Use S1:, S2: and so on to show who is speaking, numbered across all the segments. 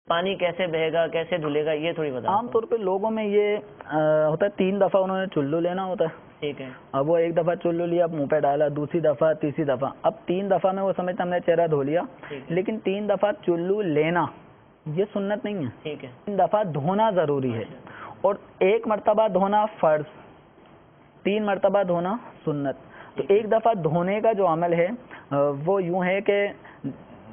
S1: پانی کیسے بہے گا، کیسے دھلے گا، یہ تھوڑی بتا.
S2: عام طور پہ لوگوں میں یہ ہوتا ہے 3 دفعہ انہوں نے چلو لینا ہوتا ہے.
S1: ٹھیک ہے.
S2: اب وہ 1 دفعہ چلو لیا، منہ پہ ڈالا، دوسری دفعہ، تیسری دفعہ. اب 3 دفعہ میں وہ سمجھتا ہم نے چہرہ دھو لیا، لیکن 3 دفعہ چلو لینا یہ سنت نہیں ہے.
S1: ٹھیک ہے.
S2: 3 دفعہ دھونا ضروری ہے، اور 1 مرتبہ دھونا فرض، 3 مرتبہ دھونا سنت. تو 1 دفعہ دھونے کا جو عمل ہے وہ یوں ہے کہ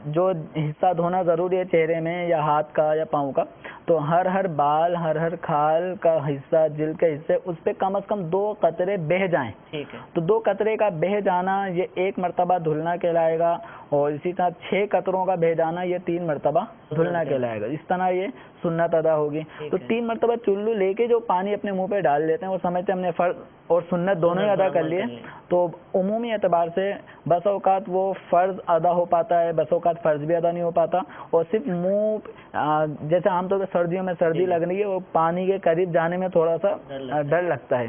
S2: جو حصہ دھونا ضروری ہے چہرے میں یا ہاتھ کا یا پاؤں کا، تو ہر بال، ہر کھال کا حصہ، جلد کے حصے، اس پہ کم از کم 2 قطرے بہہ جائیں.
S1: ٹھیک ہے.
S2: تو 2 قطرے کا بہہ جانا یہ 1 مرتبہ دھلنا کہلائے گا، اور اسی طرح 6 قطروں کا بہہ جانا یہ 3 مرتبہ دھلنا کہلائے گا. اس طرح یہ سنت ادا ہوگی. تو 3 مرتبہ چلو لے کے جو پانی اپنے منہ پہ ڈال لیتے ہیں وہ سمجھتے ہیں ہم نے فرض اور سنت دونوں ہی ادا کر لیے. تو عمومی اعتبار سے بس اوقات وہ فرض ادا ہو پاتا ہے، بس اوقات فرض بھی ادا نہیں ہو پاتا، اور صرف منہ جیسے عام طور پہ سردیوں میں سردی لگ رہی ہے، وہ پانی کے قریب جانے میں تھوڑا سا ڈر لگتا ہے.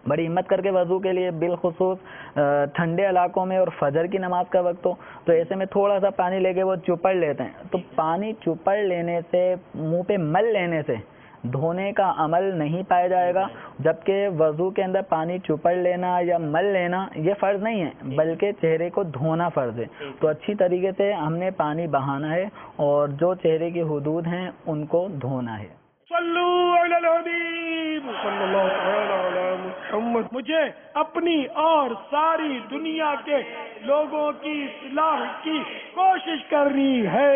S2: بڑی ہمت کر کے وضو کے لیے، بالخصوص ٹھنڈے علاقوں میں اور فجر کی نماز کا وقت ہو تو ایسے میں تھوڑا سا پانی لے کے وہ چپڑ لیتے ہیں. تو پانی چپڑ لینے سے، منہ پہ مل لینے سے دھونے کا عمل نہیں پایا جائے گا، جبکہ وضو کے اندر پانی چپڑ لینا یا مل لینا یہ فرض نہیں ہے، بلکہ چہرے کو دھونا فرض ہے. تو اچھی طریقے سے ہم نے پانی بہانا ہے اور جو چہرے کی حدود ہیں ان کو دھونا ہے.
S3: صلو علی الحبیب صلی اللہ تعالی علی محمد. مجھے اپنی اور ساری دنیا کے لوگوں کی اصلاح کی کوشش کرنی ہے.